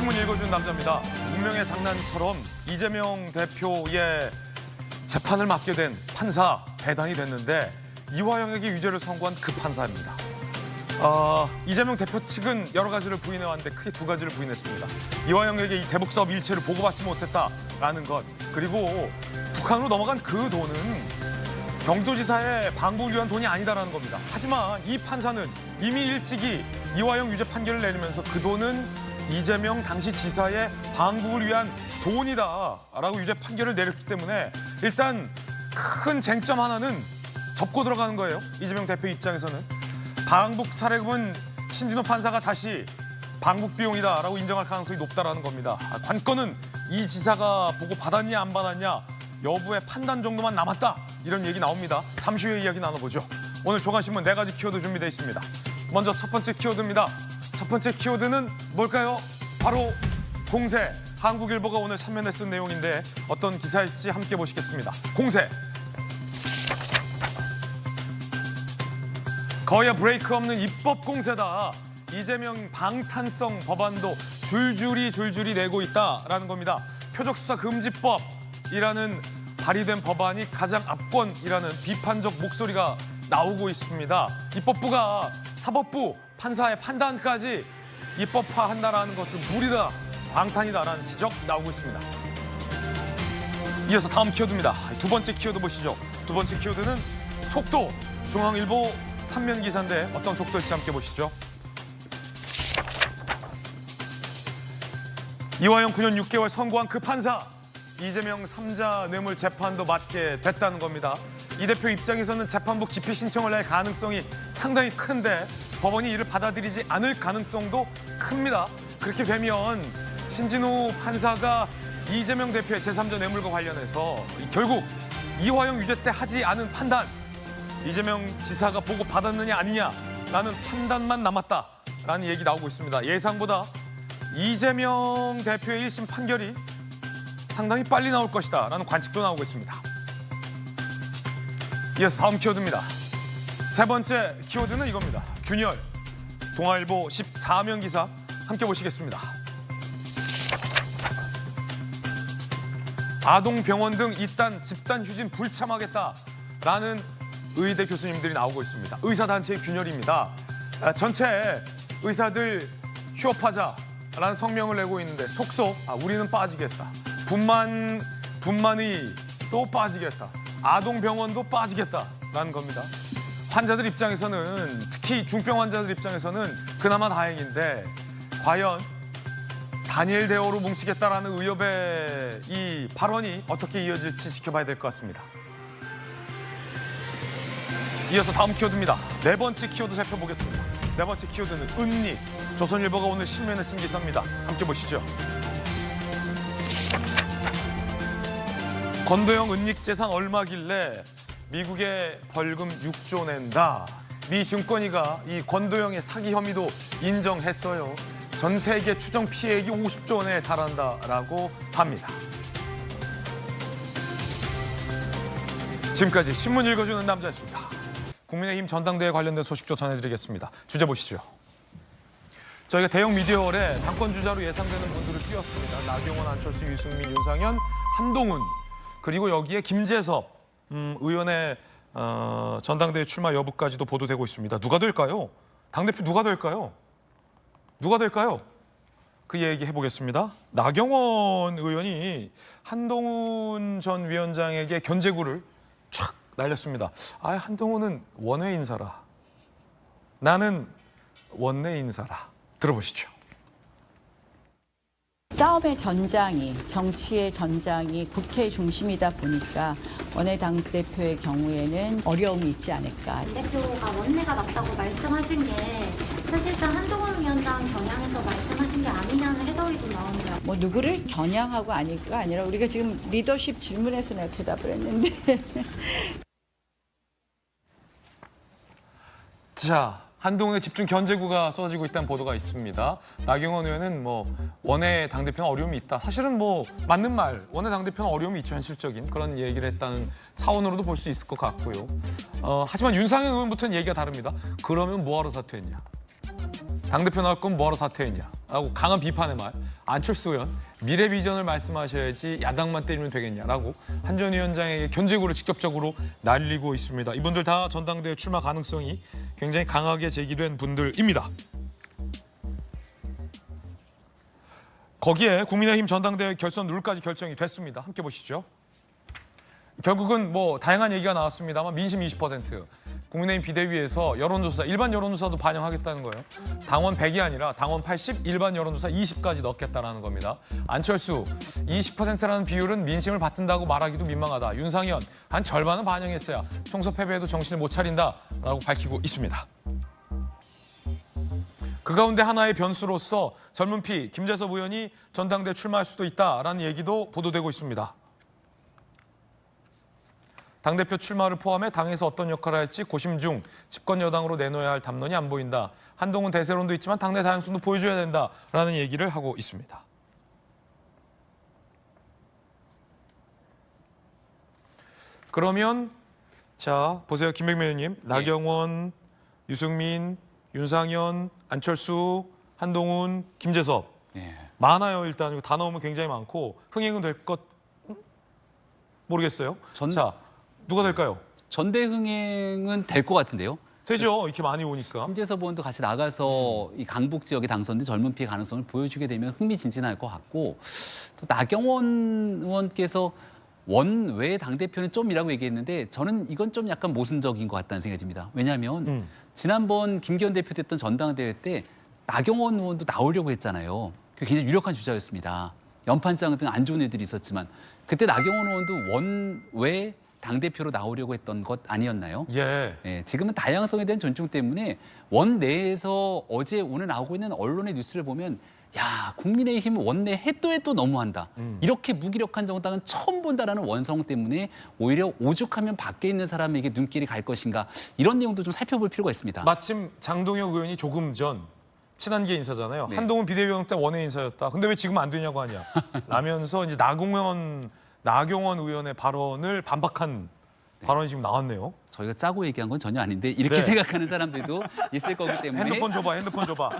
신문 읽어주는 남자입니다. 운명의 장난처럼 이재명 대표의 재판을 맡게 된 판사 배당이 됐는데 이화영에게 유죄를 선고한 그 판사입니다. 이재명 대표 측은 여러 가지를 부인해왔는데 크게 두 가지를 부인했습니다. 이화영에게 이 대북 사업 일체를 보고받지 못했다라는 것, 그리고 북한으로 넘어간 그 돈은 경기도지사의 방북을 위한 돈이 아니다라는 겁니다. 하지만 이 판사는 이미 일찍이 이화영 유죄 판결을 내리면서 그 돈은 이재명 당시 지사의 방북을 위한 돈이다라고 유죄 판결을 내렸기 때문에 일단 큰 쟁점 하나는 접고 들어가는 거예요. 이재명 대표 입장에서는. 방북 사례금은 신진호 판사가 다시 방북 비용이다라고 인정할 가능성이 높다라는 겁니다. 관건은 이 지사가 보고 받았냐 안 받았냐 여부의 판단 정도만 남았다. 이런 얘기 나옵니다. 잠시 후에 이야기 나눠보죠. 오늘 조간신문 4가지 키워드 준비되어 있습니다. 먼저 첫 번째 키워드입니다. 첫 번째 키워드는 뭘까요? 바로 공세. 한국일보가 오늘 참면에 쓴 내용인데 어떤 기사일지 함께 보시겠습니다. 공세. 거의 브레이크 없는 입법 공세다. 이재명 방탄성 법안도 줄줄이 내고 있다라는 겁니다. 표적수사 금지법이라는 발의된 법안이 가장 압권이라는 비판적 목소리가 나오고 있습니다. 입법부가 사법부, 판사의 판단까지 입법화한다라는 것은 무리다, 방탄이다라는 지적 나오고 있습니다. 이어서 다음 키워드입니다. 두 번째 키워드 보시죠. 두 번째 키워드는 속도. 중앙일보 3면 기사인데 어떤 속도일지 함께 보시죠. 이화영 9년 6개월 선고한 그 판사. 이재명 3자 뇌물 재판도 맡게 됐다는 겁니다. 이 대표 입장에서는 재판부 기피 신청을 낼 가능성이 상당히 큰데 법원이 이를 받아들이지 않을 가능성도 큽니다. 그렇게 되면 신진호 판사가 이재명 대표의 제3자 뇌물과 관련해서 결국 이화영 유죄 때 하지 않은 판단, 이재명 지사가 보고 받았느냐 아니냐라는 판단만 남았다라는 얘기 나오고 있습니다. 예상보다 이재명 대표의 1심 판결이 상당히 빨리 나올 것이다라는 관측도 나오고 있습니다. 이어서 다음 키워드입니다. 세 번째 키워드는 이겁니다. 균열. 동아일보 14면 기사 함께 보시겠습니다. 아동병원 등 이딴 집단 휴진 불참하겠다라는 의대 교수님들이 나오고 있습니다. 의사단체의 균열입니다. 전체 의사들 휴업하자라는 성명을 내고 있는데 속속 우리는 빠지겠다. 분만의 또 빠지겠다. 아동병원도 빠지겠다라는 겁니다. 환자들 입장에서는, 특히 중병 환자들 입장에서는 그나마 다행인데 과연 다니엘 대어로 뭉치겠다라는 의협의 이 발언이 어떻게 이어질지 지켜봐야 될 것 같습니다. 이어서 다음 키워드입니다. 네 번째 키워드 살펴보겠습니다. 네 번째 키워드는 은닉. 조선일보가 오늘 신문에 쓴 기사입니다. 함께 보시죠. 권도영 은닉 재산 얼마길래 미국에 벌금 6조 낸다. 미 증권위가 이 권도영의 사기 혐의도 인정했어요. 전 세계 추정 피해액이 50조 원에 달한다라고 합니다. 지금까지 신문 읽어주는 남자였습니다. 국민의힘 전당대회 관련된 소식도 전해드리겠습니다. 주제 보시죠. 저희가 대형 미디어홀에 당권 주자로 예상되는 분들을 띄웠습니다. 나경원, 안철수, 유승민, 윤상현, 한동훈, 그리고 여기에 김재섭 의원의 전당대회 출마 여부까지도 보도되고 있습니다. 누가 될까요? 당대표 누가 될까요? 누가 될까요? 그 얘기 해보겠습니다. 나경원 의원이 한동훈 전 위원장에게 견제구를 촥 날렸습니다. 한동훈은 원외 인사라. 나는 원내 인사라. 들어보시죠. 싸움의 전장이, 정치의 전장이 국회 중심이다 보니까 원내당대표의 경우에는 어려움이 있지 않을까. 대표가 원내가 맞다고 말씀하신 게 사실상 한동훈 위원장 겨냥해서 말씀하신 게 아니냐는 해석이 좀 나오네요. 뭐 누구를 겨냥하고 아니가 아니라 우리가 지금 리더십 질문에서 내가 대답을 했는데. 자, 한동훈의 집중 견제구가 쏟아지고 있다는 보도가 있습니다. 나경원 의원은 원외 당대표는 어려움이 있다. 사실은 맞는 말, 원외 당대표는 어려움이 있죠. 현실적인 그런 얘기를 했다는 차원으로도 볼 수 있을 것 같고요. 하지만 윤상현 의원부터는 얘기가 다릅니다. 그러면 뭐하러 사퇴했냐. 당대표 나올 건 뭐하러 사퇴했냐 라고 강한 비판의 말. 안철수 의원 미래 비전을 말씀하셔야지 야당만 때리면 되겠냐라고 한 전 위원장에게 견제구를 직접적으로 날리고 있습니다. 이분들 다 전당대회 출마 가능성이 굉장히 강하게 제기된 분들입니다. 거기에 국민의힘 전당대회 결선 룰까지 결정이 됐습니다. 함께 보시죠. 결국은 뭐 다양한 얘기가 나왔습니다만 민심 20%, 국민의힘 비대위에서 여론조사, 일반 여론조사도 반영하겠다는 거예요. 당원 100이 아니라 당원 80, 일반 여론조사 20까지 넣겠다라는 겁니다. 안철수, 20%라는 비율은 민심을 받든다고 말하기도 민망하다. 윤상현, 한 절반은 반영했어야 총선 패배에도 정신을 못 차린다라고 밝히고 있습니다. 그 가운데 하나의 변수로서 젊은 피 김재섭 의원이 전당대회 출마할 수도 있다라는 얘기도 보도되고 있습니다. 당대표 출마를 포함해 당에서 어떤 역할을 할지 고심 중 집권 여당으로 내놓아야 할 담론이 안 보인다. 한동훈 대세론도 있지만 당내 다양성도 보여줘야 된다라는 얘기를 하고 있습니다. 그러면 자 보세요. 김백면 의원님, 나경원, 유승민, 윤상현, 안철수, 한동훈, 김재섭. 많아요. 일단 이거 다 넣으면 굉장히 많고 흥행은 될 것 모르겠어요. 자, 누가 될까요? 전대흥행은 될 것 같은데요. 되죠. 이렇게 많이 오니까. 김재섭 의원도 같이 나가서 이 강북 지역에 당선된 젊은 피의 가능성을 보여주게 되면 흥미진진할 것 같고, 또 나경원 의원께서 원외 당대표는 좀이라고 얘기했는데 저는 이건 좀 약간 모순적인 것 같다는 생각이 듭니다. 왜냐하면 지난번 김기현 대표 됐던 전당대회 때 나경원 의원도 나오려고 했잖아요. 굉장히 유력한 주자였습니다. 연판장 등 안 좋은 애들이 있었지만 그때 나경원 의원도 원외 당대표로 나오려고 했던 것 아니었나요? 예. 지금은 다양성에 대한 존중 때문에 원내에서 어제 오늘 나오고 있는 언론의 뉴스를 보면 야, 국민의힘 원내 해도 너무한다. 이렇게 무기력한 정당은 처음 본다라는 원성 때문에 오히려 오죽하면 밖에 있는 사람에게 눈길이 갈 것인가 이런 내용도 좀 살펴볼 필요가 있습니다. 마침 장동혁 의원이 조금 전 친한계 인사잖아요. 네. 한동훈 비대위원 때 원외 인사였다. 근데 왜 지금 안 되냐고 하냐. 라면서 이제 나경원 의원의 발언을 반박한 발언이 지금 나왔네요. 저희가 짜고 얘기한 건 전혀 아닌데 이렇게 네. 생각하는 사람들도 있을 거기 때문에 핸드폰 줘봐.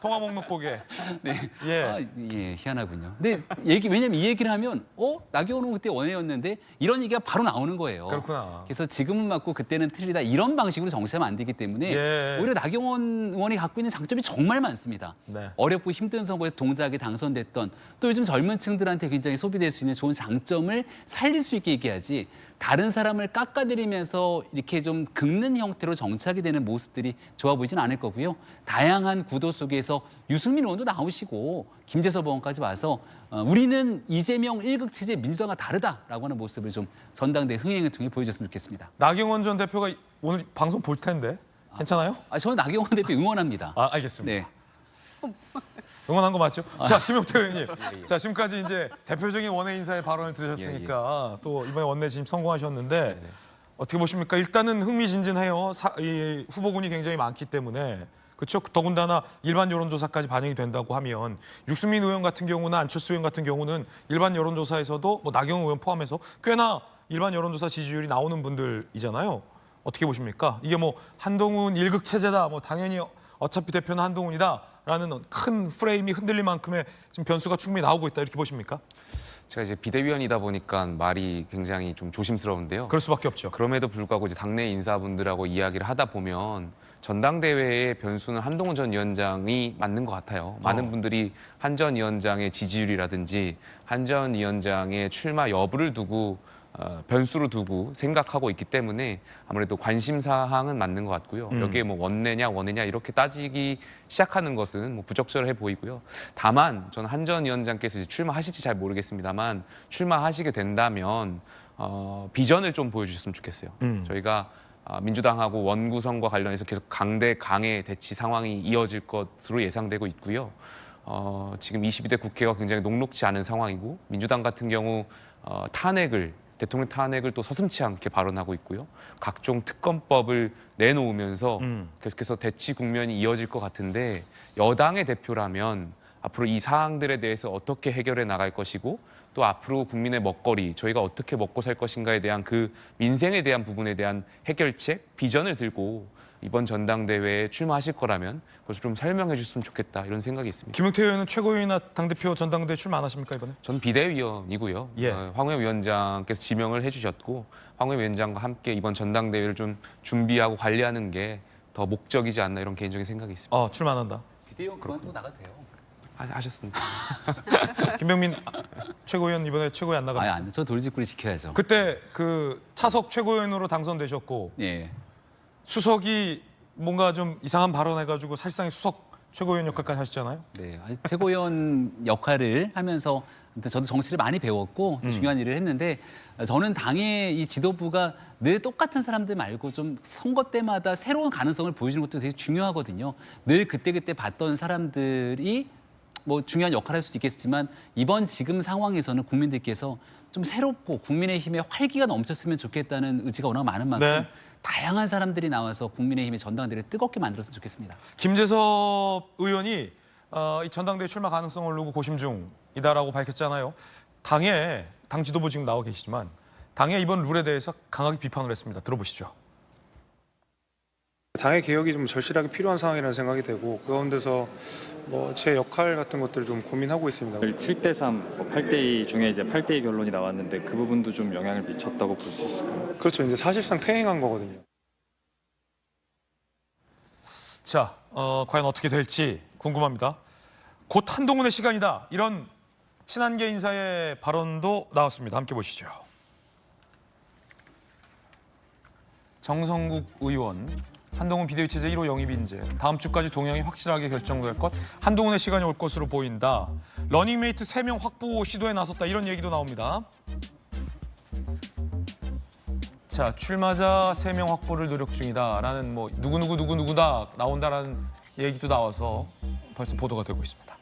통화 목록 보게. 네. 예. 희한하군요. 근데 왜냐면 이 얘기를 하면 나경원 의원 그때 원외였는데 이런 얘기가 바로 나오는 거예요. 그렇구나. 그래서 지금은 맞고 그때는 틀리다 이런 방식으로 정치하면 안 되기 때문에 예. 오히려 나경원 의원이 갖고 있는 장점이 정말 많습니다. 네. 어렵고 힘든 선거에서 동작에 당선됐던 또 요즘 젊은 층들한테 굉장히 소비될 수 있는 좋은 장점을 살릴 수 있게 얘기하지 다른 사람을 깎아내리면서 이렇게 좀 긁는 형태로 정착이 되는 모습들이 좋아 보이진 않을 거고요. 다양한 구도 속에서 유승민 의원도 나오시고 김재섭 의원까지 와서 우리는 이재명 1극 체제 민주당과 다르다라고 하는 모습을 좀 전당대 흥행을 통해 보여줬으면 좋겠습니다. 나경원 전 대표가 오늘 방송 볼 텐데 괜찮아요? 저는 나경원 대표 응원합니다. 알겠습니다. 네. 응원한 거 맞죠? 자, 김용태 의원님. 자, 지금까지 이제 대표적인 원외 인사의 발언을 들으셨으니까 또 이번에 원내 진입 성공하셨는데 어떻게 보십니까? 일단은 흥미진진해요. 이 후보군이 굉장히 많기 때문에. 그렇죠? 더군다나 일반 여론조사까지 반영이 된다고 하면 유승민 의원 같은 경우나 안철수 의원 같은 경우는 일반 여론조사에서도 뭐 나경원 의원 포함해서 꽤나 일반 여론조사 지지율이 나오는 분들이잖아요. 어떻게 보십니까? 이게 뭐 한동훈 1극 체제다. 뭐 당연히 어차피 대표는 한동훈이다라는 큰 프레임이 흔들릴 만큼의 지금 변수가 충분히 나오고 있다. 이렇게 보십니까? 제가 이제 비대위원이다 보니까 말이 굉장히 좀 조심스러운데요. 그럴 수밖에 없죠. 그럼에도 불구하고 이제 당내 인사분들하고 이야기를 하다 보면 전당대회의 변수는 한동훈 전 위원장이 맞는 것 같아요. 많은 분들이 한 전 위원장의 지지율이라든지 한 전 위원장의 출마 여부를 두고 변수로 두고 생각하고 있기 때문에 아무래도 관심 사항은 맞는 것 같고요. 여기에 뭐 원내냐 원외냐 이렇게 따지기 시작하는 것은 뭐 부적절해 보이고요. 다만 저는 한 전 위원장께서 이제 출마하실지 잘 모르겠습니다만 출마하시게 된다면 비전을 좀 보여주셨으면 좋겠어요. 저희가 민주당하고 원구성과 관련해서 계속 강의 대치 상황이 이어질 것으로 예상되고 있고요. 지금 22대 국회가 굉장히 녹록지 않은 상황이고 민주당 같은 경우 대통령 탄핵을 또 서슴지 않게 발언하고 있고요. 각종 특검법을 내놓으면서 계속해서 대치 국면이 이어질 것 같은데 여당의 대표라면 앞으로 이 사항들에 대해서 어떻게 해결해 나갈 것이고 또 앞으로 국민의 먹거리, 저희가 어떻게 먹고 살 것인가에 대한 그 민생에 대한 부분에 대한 해결책, 비전을 들고 이번 전당대회에 출마하실 거라면 그것을 좀 설명해 주셨으면 좋겠다 이런 생각이 있습니다. 김용태 의원은 최고위나 당대표 전당대회 출마 안 하십니까 이번에? 전 비대위원이고요. 예. 황우영 위원장께서 지명을 해주셨고 황우영 위원장과 함께 이번 전당대회를 좀 준비하고 관리하는 게 더 목적이지 않나 이런 개인적인 생각이 있습니다. 출마 안 한다. 비대위원 그만두고 나가도 돼요. 하셨습니다. 김병민 최고위원 이번에 최고위 안 나가. 저 돌직구리 지켜야죠. 그때 그 차석 최고위원으로 당선되셨고 예. 수석이 뭔가 좀 이상한 발언해가지고 사실상 수석 최고위원 역할까지 하시잖아요. 네, 최고위원 역할을 하면서 저도 정치를 많이 배웠고 또 중요한 일을 했는데 저는 당의 이 지도부가 늘 똑같은 사람들 말고 좀 선거 때마다 새로운 가능성을 보여주는 것도 되게 중요하거든요. 늘 그때그때 봤던 사람들이 뭐 중요한 역할을 할 수도 있겠지만 이번 지금 상황에서는 국민들께서 좀 새롭고 국민의힘에 활기가 넘쳤으면 좋겠다는 의지가 워낙 많은 만큼 네. 다양한 사람들이 나와서 국민의힘의 전당대회를 뜨겁게 만들었으면 좋겠습니다. 김재섭 의원이 이 전당대회 출마 가능성을 두고 고심 중이다라고 밝혔잖아요. 당 지도부 지금 나와 계시지만 당의 이번 룰에 대해서 강하게 비판을 했습니다. 들어보시죠. 당의 개혁이 좀 절실하게 필요한 상황이라는 생각이 되고 그 가운데서 뭐 제 역할 같은 것들을 좀 고민하고 있습니다. 7대3, 8대2 중에 이제 8대2 결론이 나왔는데 그 부분도 좀 영향을 미쳤다고 볼 수 있을까요? 그렇죠. 이제 사실상 퇴행한 거거든요. 자, 과연 어떻게 될지 궁금합니다. 곧 한동훈의 시간이다. 이런 친한계 인사의 발언도 나왔습니다. 함께 보시죠. 정성국 의원, 한동훈 비대위 체제 1호 영입 인재. 다음 주까지 동향이 확실하게 결정될 것. 한동훈의 시간이 올 것으로 보인다. 러닝메이트 3명 확보 시도에 나섰다. 이런 얘기도 나옵니다. 자, 출마자 3명 확보를 노력 중이다라는 뭐 누구누구다 나온다라는 얘기도 나와서 벌써 보도가 되고 있습니다.